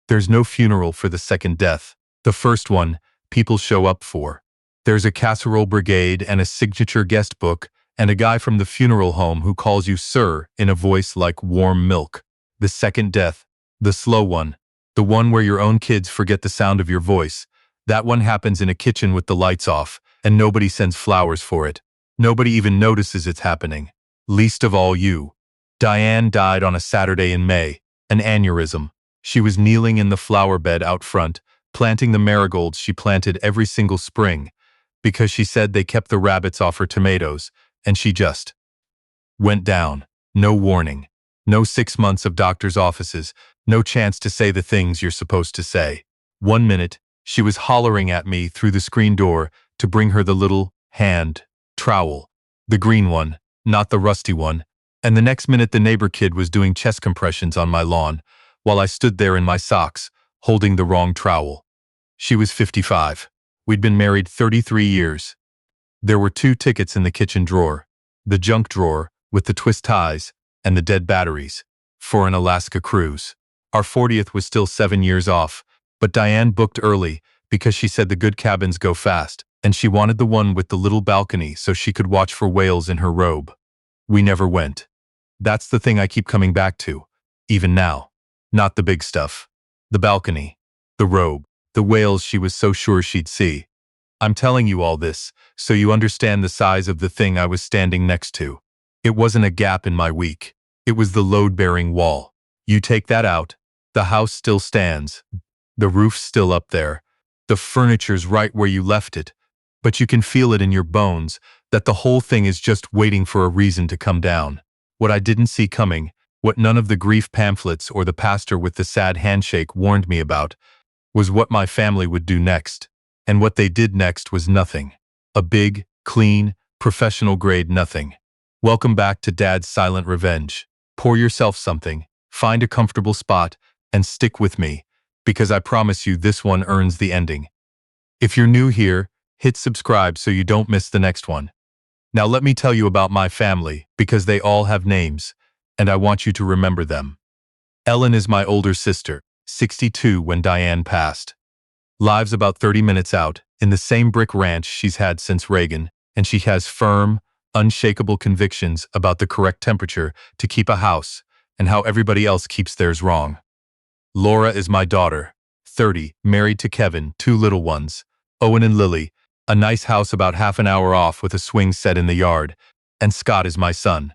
There's no funeral for the second death. The first one, people show up for. There's a casserole brigade and a signature guest book, and a guy from the funeral home who calls you sir in a voice like warm milk. The second death, the slow one, the one where your own kids forget the sound of your voice, that one happens in a kitchen with the lights off, and nobody sends flowers for it. Nobody even notices it's happening. Least of all you. Diane died on a Saturday in May, an aneurysm. She was kneeling in the flower bed out front, planting the marigolds she planted every single spring, because she said they kept the rabbits off her tomatoes, and she just went down. No warning. No 6 months of doctor's offices. No chance to say the things you're supposed to say. 1 minute, she was hollering at me through the screen door to bring her the little hand trowel. The green one, not the rusty one. And the next minute the neighbor kid was doing chest compressions on my lawn, while I stood there in my socks, holding the wrong trowel. She was 55. We'd been married 33 years. There were 2 tickets in the kitchen drawer, the junk drawer with the twist ties and the dead batteries, for an Alaska cruise. Our 40th was still 7 years off, but Diane booked early because she said the good cabins go fast, and she wanted the one with the little balcony so she could watch for whales in her robe. We never went. That's the thing I keep coming back to, even now. Not the big stuff. The balcony, the robe, the whales she was so sure she'd see. I'm telling you all this so you understand the size of the thing I was standing next to. It wasn't a gap in my week. It was the load-bearing wall. You take that out, the house still stands. The roof's still up there. The furniture's right where you left it. But you can feel it in your bones that the whole thing is just waiting for a reason to come down. What I didn't see coming, what none of the grief pamphlets or the pastor with the sad handshake warned me about, was what my family would do next. And what they did next was nothing. A big, clean, professional-grade nothing. Welcome back to Dad's silent revenge. Pour yourself something, find a comfortable spot, and stick with me, because I promise you this one earns the ending. If you're new here, hit subscribe so you don't miss the next one. Now let me tell you about my family, because they all have names, and I want you to remember them. Ellen is my older sister, 62 when Diane passed. Lives about 30 minutes out, in the same brick ranch she's had since Reagan, and she has firm, unshakable convictions about the correct temperature to keep a house, and how everybody else keeps theirs wrong. Laura is my daughter, 30, married to Kevin, 2 little ones, Owen and Lily, a nice house about half an hour off with a swing set in the yard, and Scott is my son.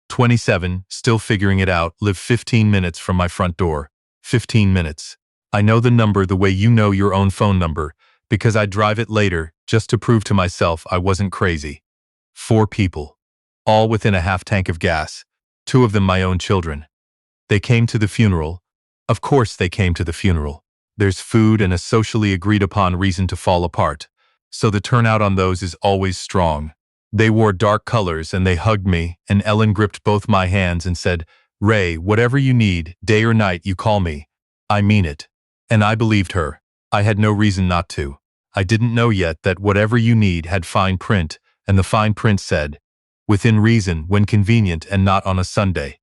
27, still figuring it out, live 15 minutes from my front door. 15 minutes. I know the number the way you know your own phone number, because I drive it later just to prove to myself I wasn't crazy. 4 people. All within a half tank of gas. 2 of them my own children. They came to the funeral. Of course they came to the funeral. There's food and a socially agreed upon reason to fall apart. So the turnout on those is always strong. They wore dark colors and they hugged me, and Ellen gripped both my hands and said, "Ray, whatever you need, day or night, you call me. I mean it." And I believed her. I had no reason not to. I didn't know yet that whatever you need had fine print, and the fine print said, "Within reason, when convenient and not on a Sunday."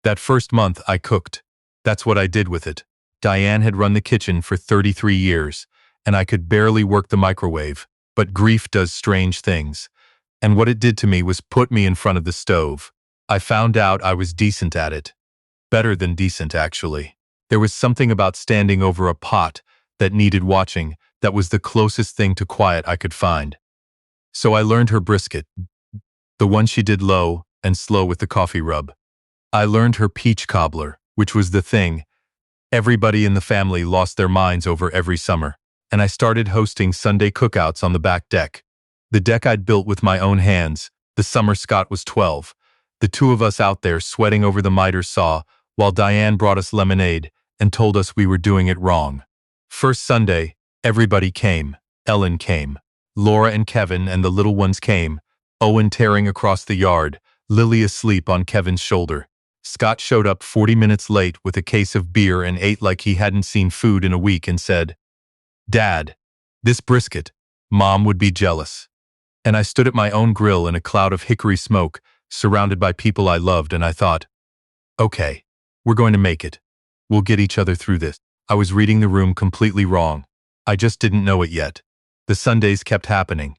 That first month I cooked. That's what I did with it. Diane had run the kitchen for 33 years, and I could barely work the microwave, but grief does strange things. And what it did to me was put me in front of the stove. I found out I was decent at it. Better than decent, actually. There was something about standing over a pot that needed watching that was the closest thing to quiet I could find. So I learned her brisket, the one she did low and slow with the coffee rub. I learned her peach cobbler, which was the thing everybody in the family lost their minds over every summer, and I started hosting Sunday cookouts on the back deck. The deck I'd built with my own hands, the summer Scott was 12, the 2 of us out there sweating over the miter saw, while Diane brought us lemonade and told us we were doing it wrong. First Sunday, everybody came. Ellen came. Laura and Kevin and the little ones came, Owen tearing across the yard, Lily asleep on Kevin's shoulder. Scott showed up 40 minutes late with a case of beer and ate like he hadn't seen food in a week and said, "Dad, this brisket, Mom would be jealous." And I stood at my own grill in a cloud of hickory smoke, surrounded by people I loved, and I thought, okay, we're going to make it. We'll get each other through this. I was reading the room completely wrong. I just didn't know it yet. The Sundays kept happening.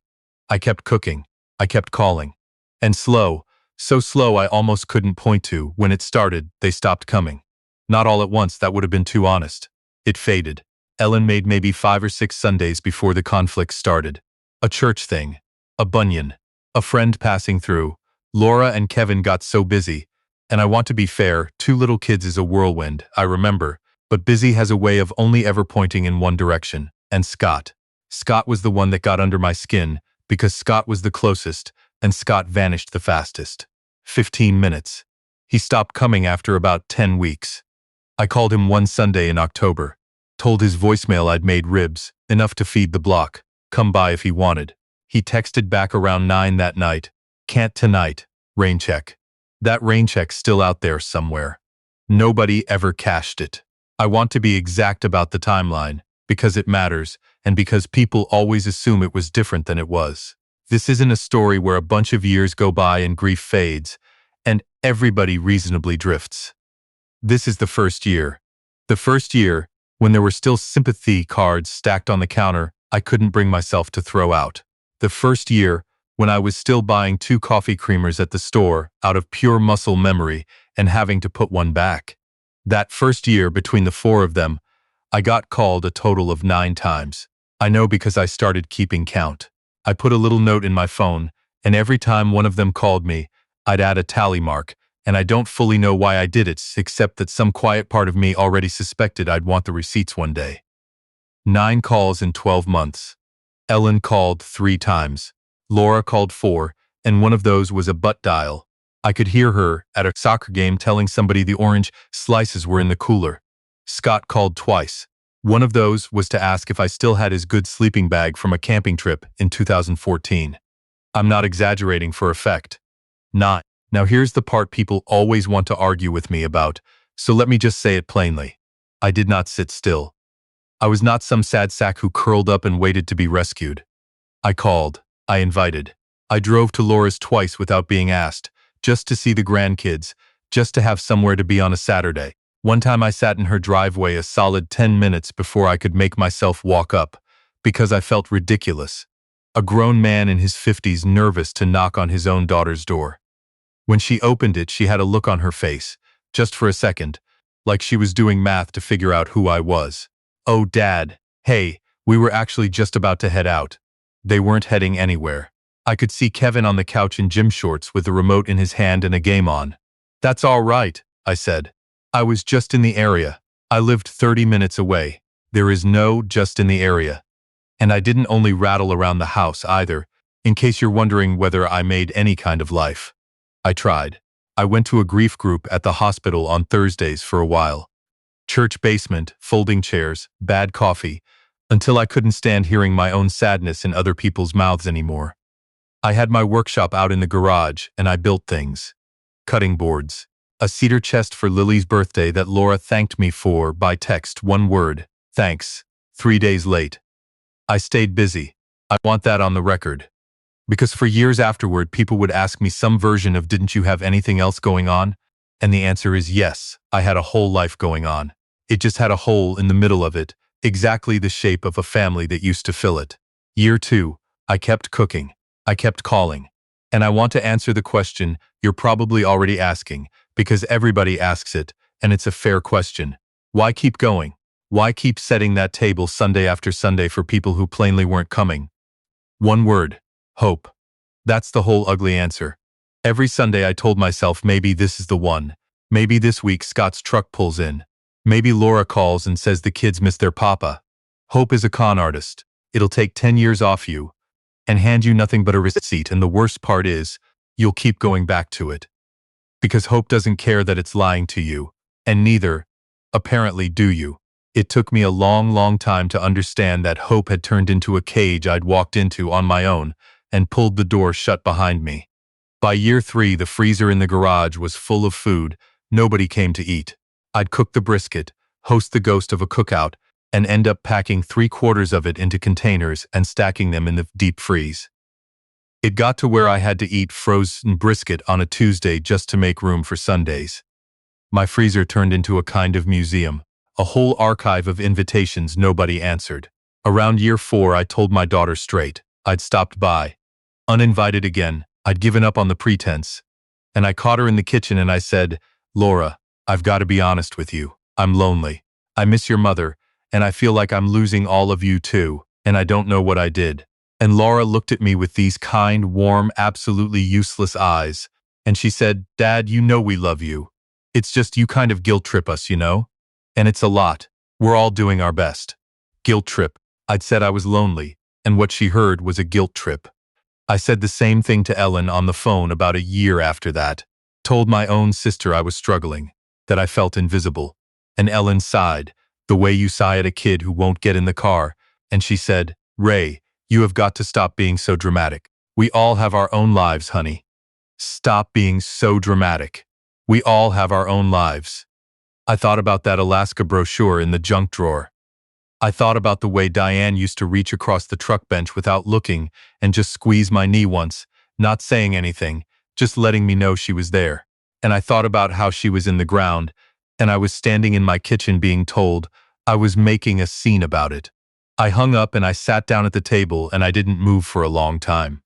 I kept cooking. I kept calling. And slow, so slow I almost couldn't point to when it started, they stopped coming. Not all at once, that would have been too honest. It faded. Ellen made maybe 5 or 6 Sundays before the conflict started. A church thing. A bunion. A friend passing through. Laura and Kevin got so busy. And I want to be fair, 2 little kids is a whirlwind, I remember. But busy has a way of only ever pointing in one direction. And Scott. Scott was the one that got under my skin, because Scott was the closest, and Scott vanished the fastest. 15 minutes. He stopped coming after about 10 weeks. I called him one Sunday in October. Told his voicemail I'd made ribs, enough to feed the block. Come by if he wanted. He texted back around 9 that night. Can't tonight. Rain check. That rain check's still out there somewhere. Nobody ever cashed it. I want to be exact about the timeline, because it matters, and because people always assume it was different than it was. This isn't a story where a bunch of years go by and grief fades, and everybody reasonably drifts. This is the first year. The first year, when there were still sympathy cards stacked on the counter I couldn't bring myself to throw out. The first year, when I was still buying 2 coffee creamers at the store out of pure muscle memory and having to put one back. That first year, between the 4 of them, I got called a total of 9 times. I know because I started keeping count. I put a little note in my phone, and every time one of them called me, I'd add a tally mark, and I don't fully know why I did it, except that some quiet part of me already suspected I'd want the receipts one day. 9 calls in 12 months. Ellen called 3 times. Laura called 4, and one of those was a butt dial. I could hear her at a soccer game telling somebody the orange slices were in the cooler. Scott called twice. One of those was to ask if I still had his good sleeping bag from a camping trip in 2014. I'm not exaggerating for effect. 9. Now here's the part people always want to argue with me about, so let me just say it plainly. I did not sit still. I was not some sad sack who curled up and waited to be rescued. I called. I invited. I drove to Laura's twice without being asked, just to see the grandkids, just to have somewhere to be on a Saturday. One time I sat in her driveway a solid 10 minutes before I could make myself walk up, because I felt ridiculous. A grown man in his 50s nervous to knock on his own daughter's door. When she opened it, she had a look on her face, just for a second, like she was doing math to figure out who I was. Oh, Dad. Hey, we were actually just about to head out. They weren't heading anywhere. I could see Kevin on the couch in gym shorts with the remote in his hand and a game on. That's all right, I said. I was just in the area. I lived 30 minutes away. There is no just in the area. And I didn't only rattle around the house either, in case you're wondering whether I made any kind of life. I tried. I went to a grief group at the hospital on Thursdays for a while. Church basement, folding chairs, bad coffee, until I couldn't stand hearing my own sadness in other people's mouths anymore. I had my workshop out in the garage, and I built things. Cutting boards. A cedar chest for Lily's birthday that Laura thanked me for by text, one word, thanks, 3 days late. I stayed busy. I want that on the record. Because for years afterward, people would ask me some version of didn't you have anything else going on? And the answer is yes, I had a whole life going on. It just had a hole in the middle of it, exactly the shape of a family that used to fill it. Year 2, I kept cooking. I kept calling. And I want to answer the question you're probably already asking, because everybody asks it, and it's a fair question. Why keep going? Why keep setting that table Sunday after Sunday for people who plainly weren't coming? One word. Hope. That's the whole ugly answer. Every Sunday I told myself maybe this is the one. Maybe this week Scott's truck pulls in. Maybe Laura calls and says the kids miss their papa. Hope is a con artist. It'll take 10 years off you and hand you nothing but a receipt, and the worst part is, you'll keep going back to it. Because hope doesn't care that it's lying to you, and neither, apparently, do you. It took me a long, long time to understand that hope had turned into a cage I'd walked into on my own and pulled the door shut behind me. By year 3, the freezer in the garage was full of food. Nobody came to eat. I'd cook the brisket, host the ghost of a cookout, and end up packing 3/4 of it into containers and stacking them in the deep freeze. It got to where I had to eat frozen brisket on a Tuesday just to make room for Sundays. My freezer turned into a kind of museum. a whole archive of invitations nobody answered. Around year 4, I told my daughter straight. I'd stopped by. Uninvited again. I'd given up on the pretense. And I caught her in the kitchen and I said, Laura, I've got to be honest with you. I'm lonely. I miss your mother, and I feel like I'm losing all of you too, and I don't know what I did. And Laura looked at me with these kind, warm, absolutely useless eyes, and she said, Dad, you know we love you. It's just you kind of guilt trip us, you know? And it's a lot. We're all doing our best. Guilt trip. I'd said I was lonely, and what she heard was a guilt trip. I said the same thing to Ellen on the phone about a year after that. Told my own sister I was struggling, that I felt invisible. And Ellen sighed, the way you sigh at a kid who won't get in the car, and she said, Ray, you have got to stop being so dramatic. We all have our own lives, honey. Stop being so dramatic. We all have our own lives. I thought about that Alaska brochure in the junk drawer. I thought about the way Diane used to reach across the truck bench without looking and just squeeze my knee once, not saying anything, just letting me know she was there. And I thought about how she was in the ground, and I was standing in my kitchen being told I was making a scene about it. I hung up and I sat down at the table and I didn't move for a long time.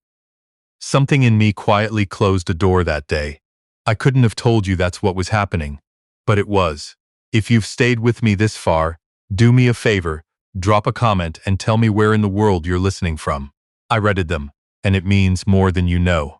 Something in me quietly closed a door that day. I couldn't have told you that's what was happening, but it was. If you've stayed with me this far, do me a favor, drop a comment and tell me where in the world you're listening from. I read them, and it means more than you know.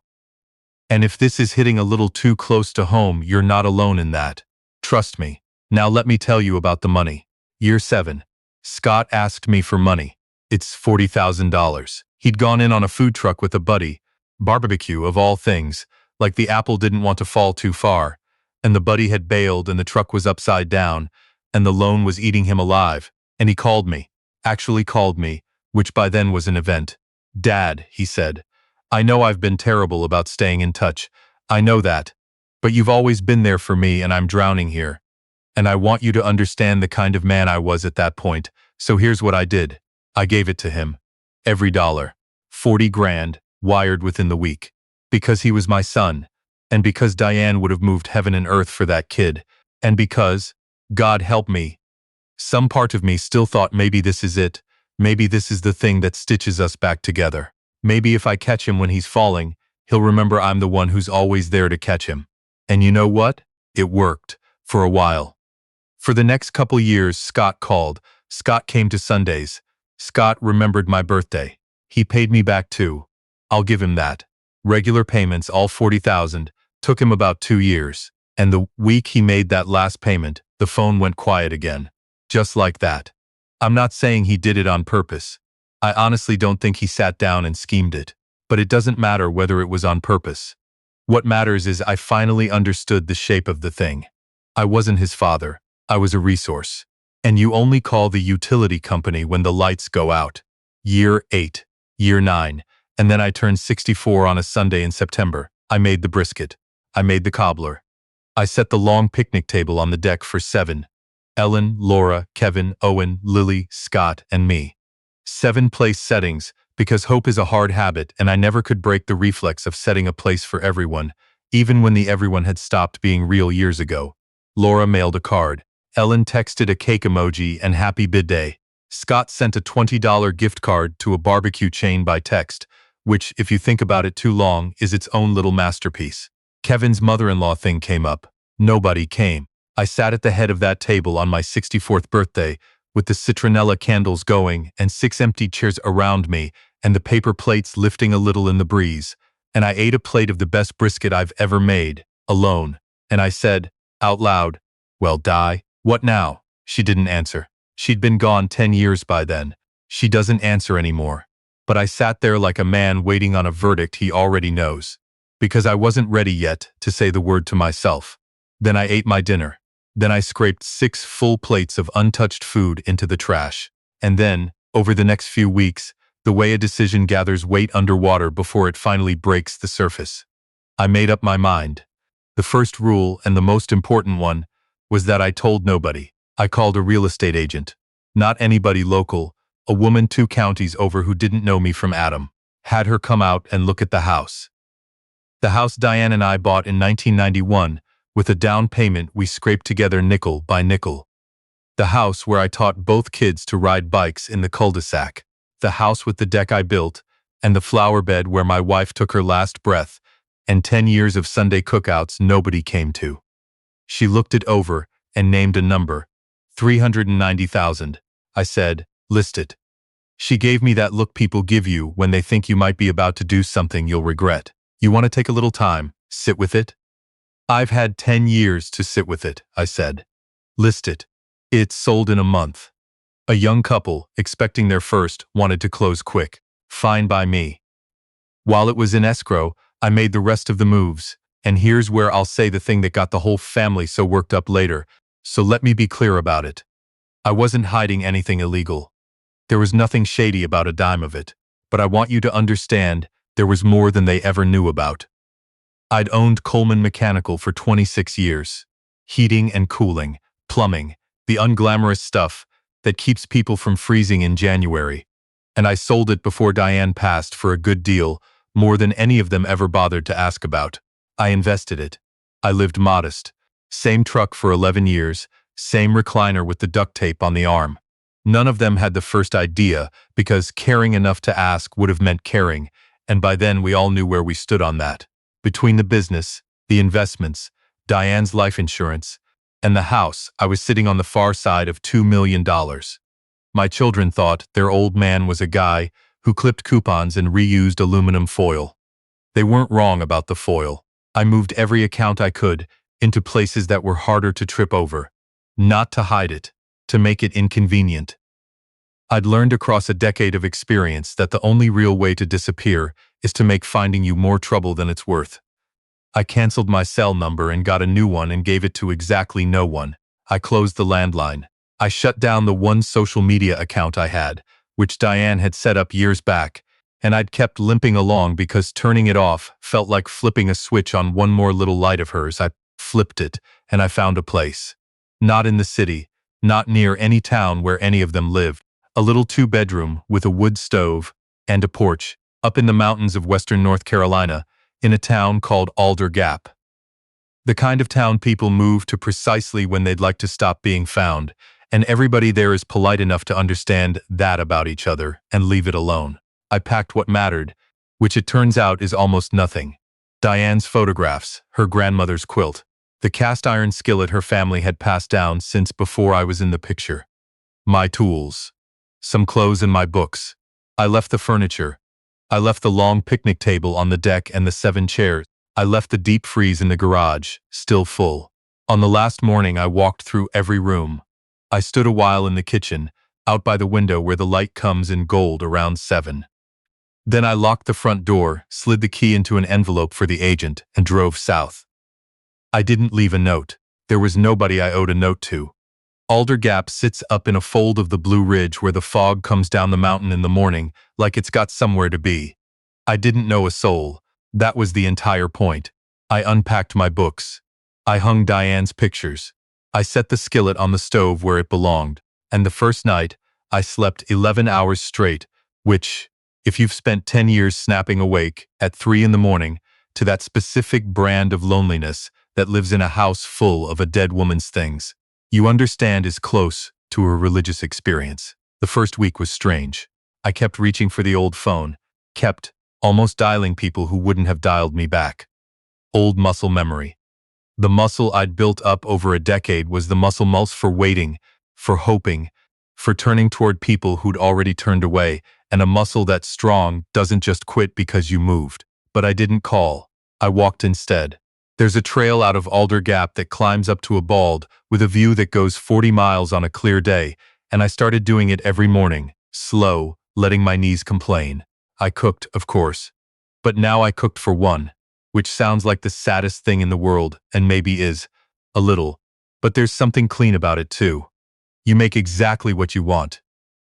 And if this is hitting a little too close to home, you're not alone in that. Trust me. Now let me tell you about the money. Year 7. Scott asked me for money. It's $40,000. He'd gone in on a food truck with a buddy, barbecue of all things, like the apple didn't want to fall too far, and the buddy had bailed and the truck was upside down, and the loan was eating him alive, and he called me, actually called me, which by then was an event. Dad, he said, I know I've been terrible about staying in touch. I know that. But you've always been there for me and I'm drowning here. And I want you to understand the kind of man I was at that point, so here's what I did. I gave it to him. Every dollar. 40 grand, wired within the week. Because he was my son. And because Diane would have moved heaven and earth for that kid. And because, God help me, some part of me still thought maybe this is it. Maybe this is the thing that stitches us back together. Maybe if I catch him when he's falling, he'll remember I'm the one who's always there to catch him. And you know what? It worked. For a while. For the next couple years, Scott called. Scott came to Sundays. Scott remembered my birthday. He paid me back too. I'll give him that. Regular payments, all $40,000, took him about 2 years. And the week he made that last payment, the phone went quiet again. Just like that. I'm not saying he did it on purpose. I honestly don't think he sat down and schemed it. But it doesn't matter whether it was on purpose. What matters is I finally understood the shape of the thing. I wasn't his father. I was a resource. And you only call the utility company when the lights go out. Year 8. Year 9. And then I turned 64 on a Sunday in September. I made the brisket. I made the cobbler. I set the long picnic table on the deck for 7. Ellen, Laura, Kevin, Owen, Lily, Scott, and me. 7 place settings, because hope is a hard habit and I never could break the reflex of setting a place for everyone, even when the everyone had stopped being real years ago. Laura mailed a card. Ellen texted a cake emoji and happy bid-day. Scott sent a $20 gift card to a barbecue chain by text, which, if you think about it too long, is its own little masterpiece. Kevin's mother-in-law thing came up. Nobody came. I sat at the head of that table on my 64th birthday, with the citronella candles going and 6 empty chairs around me and the paper plates lifting a little in the breeze, and I ate a plate of the best brisket I've ever made, alone, and I said, out loud, well, Di, what now? She didn't answer. She'd been gone 10 years by then. She doesn't answer anymore. But I sat there like a man waiting on a verdict he already knows, because I wasn't ready yet to say the word to myself. Then I ate my dinner. Then I scraped 6 full plates of untouched food into the trash. And then, over the next few weeks, the way a decision gathers weight underwater before it finally breaks the surface, I made up my mind. The first rule, and the most important one, was that I told nobody. I called a real estate agent. Not anybody local, a woman 2 counties over who didn't know me from Adam. Had her come out and look at the house. The house Diane and I bought in 1991, with a down payment we scraped together nickel by nickel. The house where I taught both kids to ride bikes in the cul-de-sac. The house with the deck I built, and the flower bed where my wife took her last breath, and 10 years of Sunday cookouts nobody came to. She looked it over and named a number. 390,000. I said, list it. She gave me that look people give you when they think you might be about to do something you'll regret. You want to take a little time, sit with it? I've had 10 years to sit with it, I said. List it. It's sold in a month. A young couple, expecting their first, wanted to close quick. Fine by me. While it was in escrow, I made the rest of the moves, and here's where I'll say the thing that got the whole family so worked up later, so let me be clear about it. I wasn't hiding anything illegal. There was nothing shady about a dime of it, but I want you to understand there was more than they ever knew about. I'd owned Coleman Mechanical for 26 years. Heating and cooling, plumbing, the unglamorous stuff that keeps people from freezing in January. And I sold it before Diane passed for a good deal, more than any of them ever bothered to ask about. I invested it. I lived modest. Same truck for 11 years, same recliner with the duct tape on the arm. None of them had the first idea, because caring enough to ask would have meant caring, and by then we all knew where we stood on that. Between the business, the investments, Diane's life insurance, and the house, I was sitting on the far side of $2 million. My children thought their old man was a guy who clipped coupons and reused aluminum foil. They weren't wrong about the foil. I moved every account I could into places that were harder to trip over. Not to hide it, to make it inconvenient. I'd learned across a decade of experience that the only real way to disappear is to make finding you more trouble than it's worth. I canceled my cell number and got a new one and gave it to exactly no one. I closed the landline. I shut down the one social media account I had, which Diane had set up years back, and I'd kept limping along because turning it off felt like flipping a switch on one more little light of hers. I flipped it, and I found a place. Not in the city, not near any town where any of them lived. A little two-bedroom with a wood stove and a porch, up in the mountains of western North Carolina, in a town called Alder Gap. The kind of town people move to precisely when they'd like to stop being found, and everybody there is polite enough to understand that about each other and leave it alone. I packed what mattered, which it turns out is almost nothing. Diane's photographs, her grandmother's quilt, the cast iron skillet her family had passed down since before I was in the picture. My tools. Some clothes and my books. I left the furniture. I left the long picnic table on the deck and the 7 chairs. I left the deep freeze in the garage, still full. On the last morning, I walked through every room. I stood a while in the kitchen, out by the window where the light comes in gold around 7. Then I locked the front door, slid the key into an envelope for the agent, and drove south. I didn't leave a note. There was nobody I owed a note to. Alder Gap sits up in a fold of the Blue Ridge where the fog comes down the mountain in the morning, like it's got somewhere to be. I didn't know a soul. That was the entire point. I unpacked my books. I hung Diane's pictures. I set the skillet on the stove where it belonged, and the first night, I slept 11 hours straight, which, if you've spent 10 years snapping awake at 3 in the morning to that specific brand of loneliness that lives in a house full of a dead woman's things, you understand is close to a religious experience. The first week was strange. I kept reaching for the old phone, kept almost dialing people who wouldn't have dialed me back. Old muscle memory. The muscle I'd built up over a decade was the muscle for waiting, for hoping, for turning toward people who'd already turned away, and a muscle that's strong doesn't just quit because you moved. But I didn't call. I walked instead. There's a trail out of Alder Gap that climbs up to a bald, with a view that goes 40 miles on a clear day, and I started doing it every morning, slow, letting my knees complain. I cooked, of course. But now I cooked for one, which sounds like the saddest thing in the world, and maybe is, a little. But there's something clean about it too. You make exactly what you want.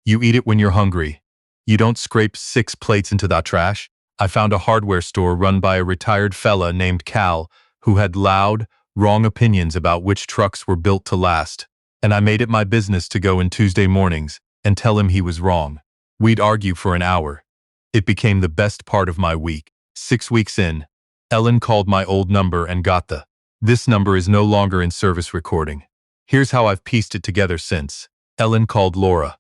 You eat it when you're hungry. You don't scrape 6 plates into that trash. I found a hardware store run by a retired fella named Cal, who had loud, wrong opinions about which trucks were built to last, and I made it my business to go in Tuesday mornings and tell him he was wrong. We'd argue for an hour. It became the best part of my week. 6 weeks in, Ellen called my old number and got "This number is no longer in service" recording. Here's how I've pieced it together since. Ellen called Laura.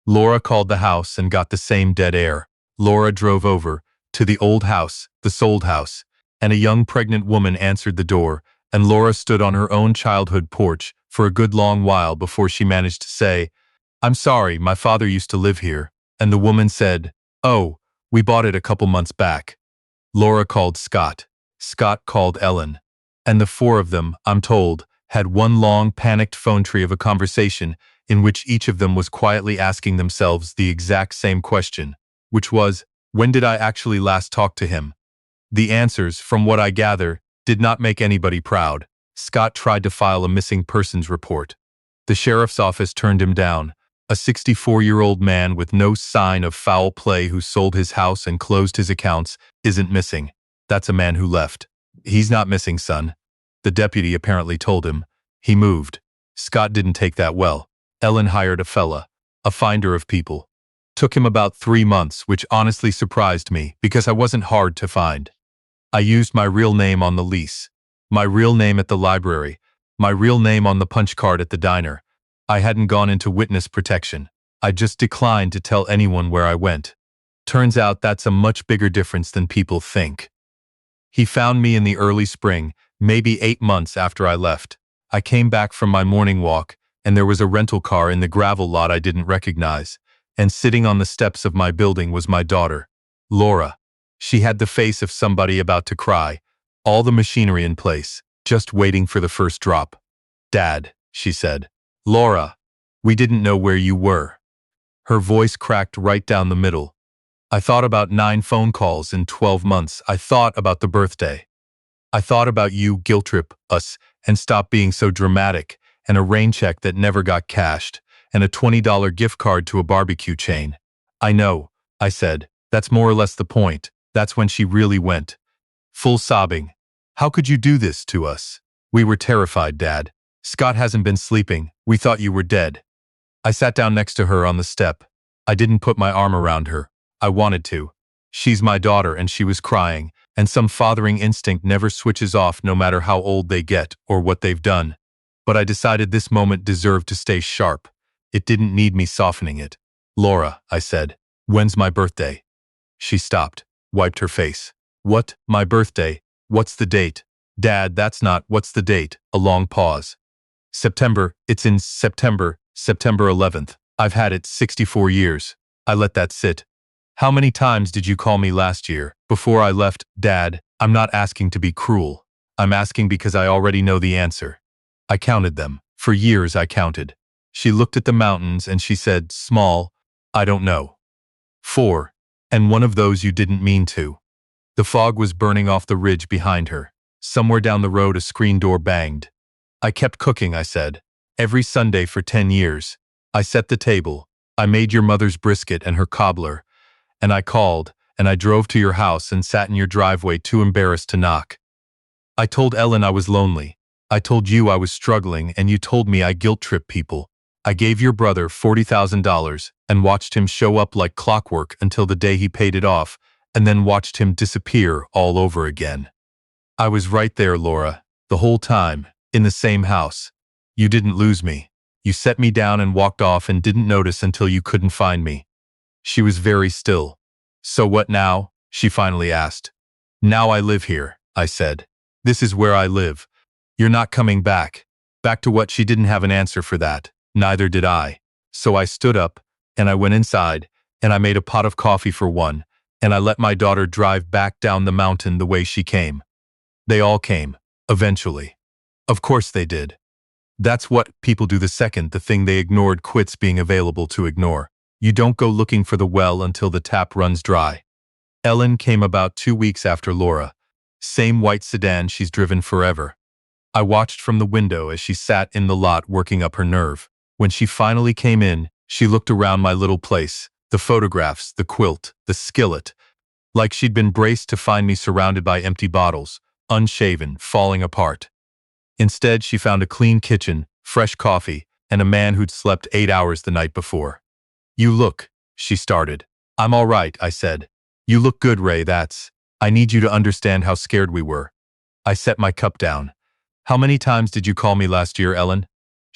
Laura called the house and got the same dead air. Laura drove over to the old house, the sold house, and a young pregnant woman answered the door, and Laura stood on her own childhood porch for a good long while before she managed to say, "I'm sorry, my father used to live here." And the woman said, "Oh, we bought it a couple months back." Laura called Scott. Scott called Ellen. And the four of them, I'm told, had one long panicked phone tree of a conversation in which each of them was quietly asking themselves the exact same question, which was, when did I actually last talk to him? The answers, from what I gather, did not make anybody proud. Scott tried to file a missing persons report. The sheriff's office turned him down. A 64-year-old man with no sign of foul play who sold his house and closed his accounts isn't missing. That's a man who left. He's not missing, son. The deputy apparently told him. He moved. Scott didn't take that well. Ellen hired a fella, a finder of people. Took him about 3 months, which honestly surprised me because I wasn't hard to find. I used my real name on the lease, my real name at the library, my real name on the punch card at the diner. I hadn't gone into witness protection. I just declined to tell anyone where I went. Turns out that's a much bigger difference than people think. He found me in the early spring, maybe 8 months after I left. I came back from my morning walk, and there was a rental car in the gravel lot I didn't recognize, and sitting on the steps of my building was my daughter, Laura. She had the face of somebody about to cry, all the machinery in place, just waiting for the first drop. "Dad," she said. "Laura, we didn't know where you were." Her voice cracked right down the middle. I thought about 9 phone calls in 12 months. I thought about the birthday. I thought about you, guilt trip us, and stop being so dramatic, and a rain check that never got cashed, and a $20 gift card to a barbecue chain. "I know," I said. "That's more or less the point." That's when she really went. Full sobbing. "How could you do this to us? We were terrified, Dad. Scott hasn't been sleeping. We thought you were dead." I sat down next to her on the step. I didn't put my arm around her. I wanted to. She's my daughter and she was crying, and some fathering instinct never switches off no matter how old they get or what they've done. But I decided this moment deserved to stay sharp. It didn't need me softening it. "Laura," I said, "when's my birthday?" She stopped, wiped her face. "What, my birthday? What's the date?" "Dad, that's not, what's the date?" A long pause. "September, it's in September, September 11th. I've had it 64 years. I let that sit. "How many times did you call me last year, before I left?" "Dad, I'm not asking to be cruel. I'm asking because I already know the answer." I counted them. For years I counted. She looked at the mountains and she said, "Small, I don't know." 4. And one of those you didn't mean to. The fog was burning off the ridge behind her. Somewhere down the road a screen door banged. "I kept cooking," I said. "Every Sunday for 10 years. I set the table. I made your mother's brisket and her cobbler. And I called, and I drove to your house and sat in your driveway too embarrassed to knock. I told Ellen I was lonely. I told you I was struggling, and you told me I guilt-trip people. I gave your brother $40,000 and watched him show up like clockwork until the day he paid it off, and then watched him disappear all over again. I was right there, Laura, the whole time, in the same house. You didn't lose me. You set me down and walked off and didn't notice until you couldn't find me." She was very still. "So what now?" she finally asked. "Now I live here," I said. "This is where I live. You're not coming back." Back to what? She didn't have an answer for that. Neither did I. So I stood up, and I went inside, and I made a pot of coffee for one, and I let my daughter drive back down the mountain the way she came. They all came, eventually. Of course they did. That's what people do the second the thing they ignored quits being available to ignore. You don't go looking for the well until the tap runs dry. Ellen came about 2 weeks after Laura. Same white sedan she's driven forever. I watched from the window as she sat in the lot working up her nerve. When she finally came in, she looked around my little place, the photographs, the quilt, the skillet, like she'd been braced to find me surrounded by empty bottles, unshaven, falling apart. Instead, she found a clean kitchen, fresh coffee, and a man who'd slept 8 hours the night before. "You look," she started. "I'm all right," I said. "You look good, Ray, I need you to understand how scared we were." I set my cup down. "How many times did you call me last year, Ellen?"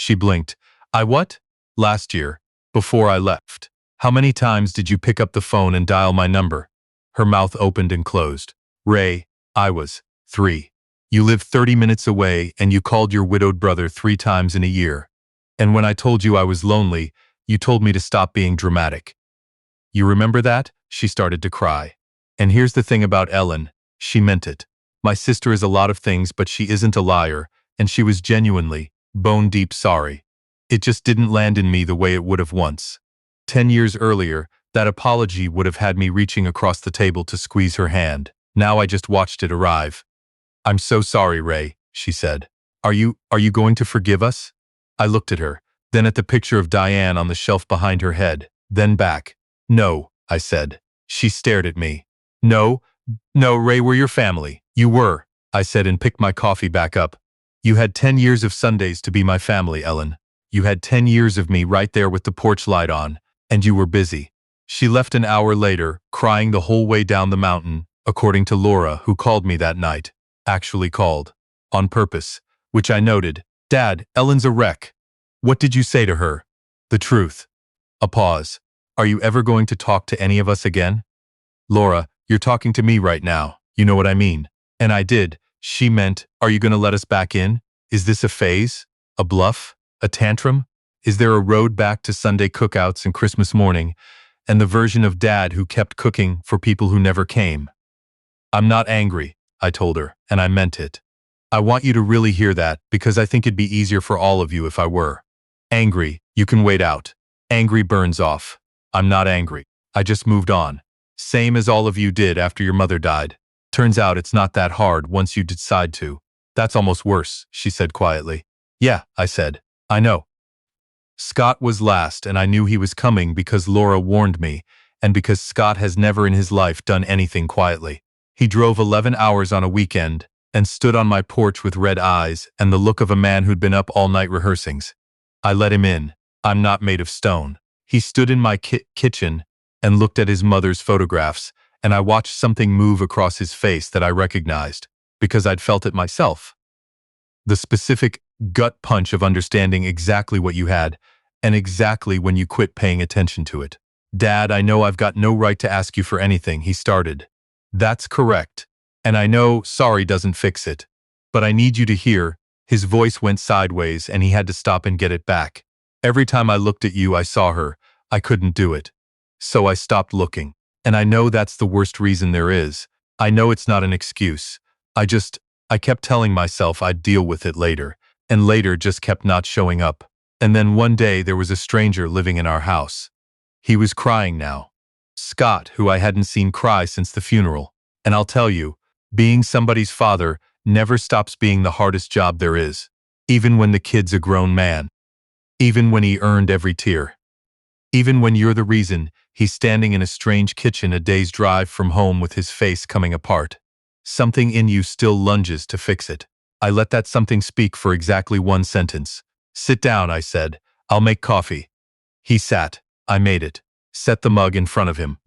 She blinked. I what? Last year. Before I left. How many times did you pick up the phone and dial my number? Her mouth opened and closed. Ray, I was 3. You live 30 minutes away and you called your widowed brother 3 times in a year. And when I told you I was lonely, you told me to stop being dramatic. You remember that? She started to cry. And here's the thing about Ellen. She meant it. My sister is a lot of things, but she isn't a liar, and she was genuinely, bone-deep sorry. It just didn't land in me the way it would have once. 10 years earlier, that apology would have had me reaching across the table to squeeze her hand. Now I just watched it arrive. I'm so sorry, Ray, she said. Are you going to forgive us? I looked at her, then at the picture of Diane on the shelf behind her head, then back. No, I said. She stared at me. No, Ray, we're your family. You were, I said and picked my coffee back up. You had 10 years of Sundays to be my family, Ellen. You had 10 years of me right there with the porch light on, and you were busy. She left an hour later, crying the whole way down the mountain, according to Laura, who called me that night. Actually called. On purpose. Which I noted. Dad, Ellen's a wreck. What did you say to her? The truth. A pause. Are you ever going to talk to any of us again? Laura, you're talking to me right now. You know what I mean. And I did. She meant, are you going to let us back in? Is this a phase? A bluff? A tantrum? Is there a road back to Sunday cookouts and Christmas morning, and the version of Dad who kept cooking for people who never came? I'm not angry, I told her, and I meant it. I want you to really hear that, because I think it'd be easier for all of you if I were. Angry, you can wait out. Angry burns off. I'm not angry. I just moved on. Same as all of you did after your mother died. Turns out it's not that hard once you decide to. That's almost worse, she said quietly. Yeah, I said. I know. Scott was last, and I knew he was coming because Laura warned me, and because Scott has never in his life done anything quietly. He drove 11 hours on a weekend, and stood on my porch with red eyes and the look of a man who'd been up all night rehearsings. I let him in. I'm not made of stone. He stood in my kitchen and looked at his mother's photographs, and I watched something move across his face that I recognized, because I'd felt it myself. The specific gut punch of understanding exactly what you had, and exactly when you quit paying attention to it. Dad, I know I've got no right to ask you for anything, he started. That's correct. And I know sorry doesn't fix it. But I need you to hear. His voice went sideways and he had to stop and get it back. Every time I looked at you, I saw her. I couldn't do it. So I stopped looking. And I know that's the worst reason there is. I know it's not an excuse. I kept telling myself I'd deal with it later. And later just kept not showing up. And then one day there was a stranger living in our house. He was crying now. Scott, who I hadn't seen cry since the funeral. And I'll tell you, being somebody's father never stops being the hardest job there is. Even when the kid's a grown man. Even when he earned every tear. Even when you're the reason he's standing in a strange kitchen a day's drive from home with his face coming apart. Something in you still lunges to fix it. I let that something speak for exactly one sentence. Sit down, I said. I'll make coffee. He sat. I made it. Set the mug in front of him.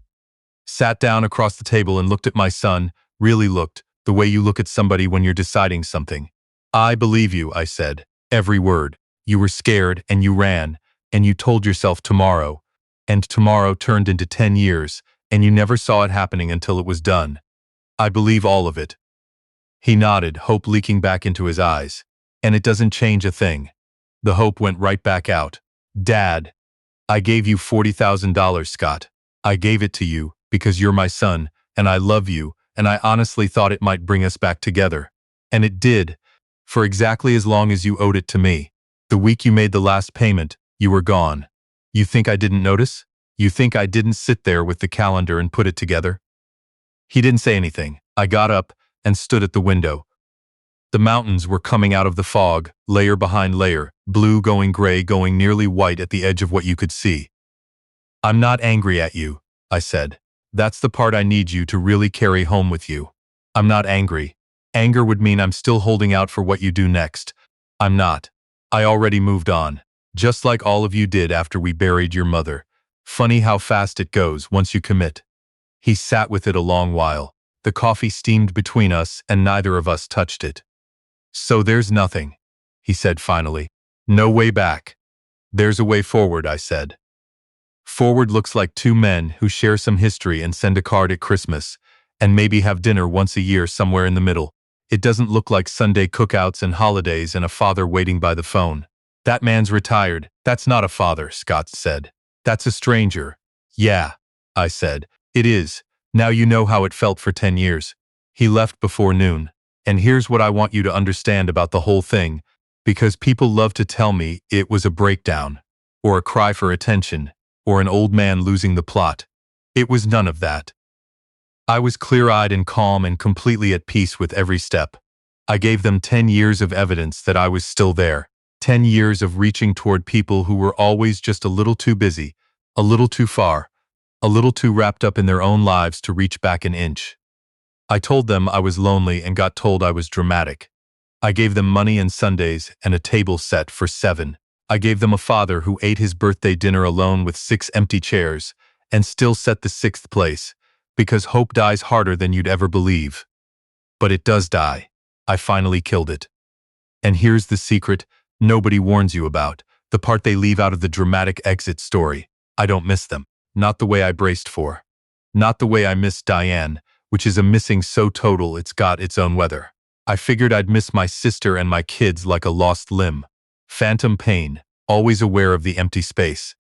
Sat down across the table and looked at my son, really looked, the way you look at somebody when you're deciding something. I believe you, I said. Every word. You were scared and you ran, and you told yourself tomorrow. And tomorrow turned into 10 years, and you never saw it happening until it was done. I believe all of it. He nodded, hope leaking back into his eyes. And it doesn't change a thing. The hope went right back out. Dad, I gave you $40,000, Scott. I gave it to you because you're my son, and I love you, and I honestly thought it might bring us back together. And it did, for exactly as long as you owed it to me. The week you made the last payment, you were gone. You think I didn't notice? You think I didn't sit there with the calendar and put it together? He didn't say anything. I got up and stood at the window. The mountains were coming out of the fog, layer behind layer, blue going gray, going nearly white at the edge of what you could see. I'm not angry at you, I said. That's the part I need you to really carry home with you. I'm not angry. Anger would mean I'm still holding out for what you do next. I'm not. I already moved on. Just like all of you did after we buried your mother. Funny how fast it goes once you commit. He sat with it a long while. The coffee steamed between us and neither of us touched it. So there's nothing, he said finally. No way back. There's a way forward, I said. Forward looks like two men who share some history and send a card at Christmas, and maybe have dinner once a year somewhere in the middle. It doesn't look like Sunday cookouts and holidays and a father waiting by the phone. That man's retired. That's not a father, Scott said. That's a stranger. Yeah, I said. It is. Now you know how it felt for 10 years. He left before noon. And here's what I want you to understand about the whole thing, because people love to tell me it was a breakdown, or a cry for attention, or an old man losing the plot. It was none of that. I was clear-eyed and calm and completely at peace with every step. I gave them 10 years of evidence that I was still there. 10 years of reaching toward people who were always just a little too busy, a little too far, a little too wrapped up in their own lives to reach back an inch. I told them I was lonely and got told I was dramatic. I gave them money and Sundays and a table set for 7. I gave them a father who ate his birthday dinner alone with 6 empty chairs and still set the 6th place, because hope dies harder than you'd ever believe. But it does die. I finally killed it. And here's the secret nobody warns you about, the part they leave out of the dramatic exit story. I don't miss them. Not the way I braced for. Not the way I missed Diane, which is a missing so total it's got its own weather. I figured I'd miss my sister and my kids like a lost limb. Phantom pain, always aware of the empty space.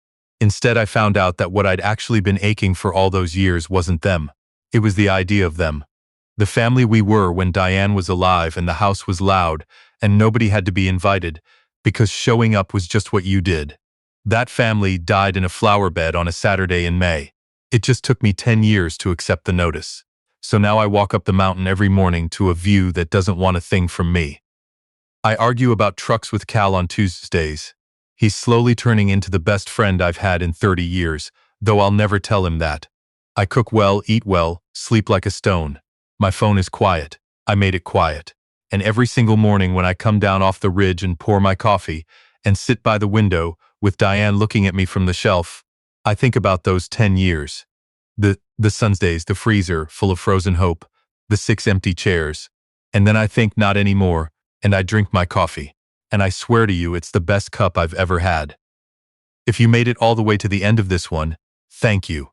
Instead, I found out that what I'd actually been aching for all those years wasn't them. It was the idea of them. The family we were when Diane was alive and the house was loud and nobody had to be invited, because showing up was just what you did. That family died in a flower bed on a Saturday in May. It just took me 10 years to accept the notice. So now I walk up the mountain every morning to a view that doesn't want a thing from me. I argue about trucks with Cal on Tuesdays. He's slowly turning into the best friend I've had in 30 years, though I'll never tell him that. I cook well, eat well, sleep like a stone. My phone is quiet. I made it quiet. And every single morning when I come down off the ridge and pour my coffee and sit by the window with Diane looking at me from the shelf, I think about those 10 years. The Sundays, the freezer full of frozen hope, the 6 empty chairs. And then I think not anymore, and I drink my coffee. And I swear to you it's the best cup I've ever had. If you made it all the way to the end of this one, thank you.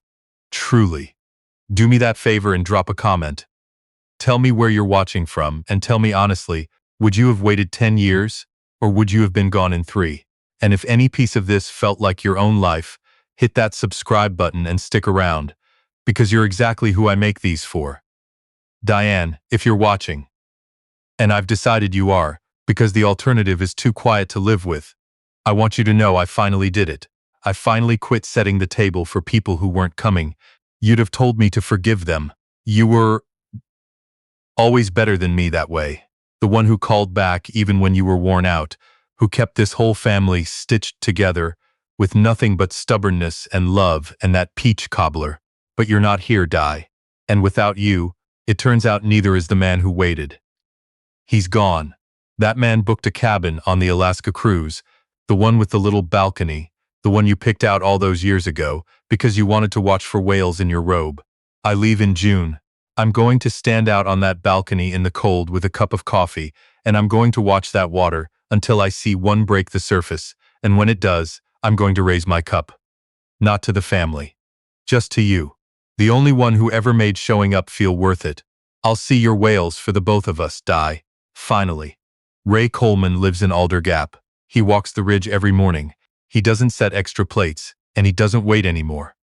Truly. Do me that favor and drop a comment. Tell me where you're watching from, and tell me honestly, would you have waited 10 years, or would you have been gone in 3? And if any piece of this felt like your own life, hit that subscribe button and stick around, because you're exactly who I make these for. Diane, if you're watching. And I've decided you are, because the alternative is too quiet to live with. I want you to know I finally did it. I finally quit setting the table for people who weren't coming. You'd have told me to forgive them. You were always better than me that way. The one who called back even when you were worn out, who kept this whole family stitched together with nothing but stubbornness and love and that peach cobbler. But you're not here, Di. And without you, it turns out neither is the man who waited. He's gone. That man booked a cabin on the Alaska cruise, the one with the little balcony, the one you picked out all those years ago because you wanted to watch for whales in your robe. I leave in June. I'm going to stand out on that balcony in the cold with a cup of coffee, and I'm going to watch that water until I see one break the surface, and when it does, I'm going to raise my cup. Not to the family. Just to you. The only one who ever made showing up feel worth it. I'll see your whales for the both of us, Di. Finally. Ray Coleman lives in Alder Gap. He walks the ridge every morning. He doesn't set extra plates, and he doesn't wait anymore.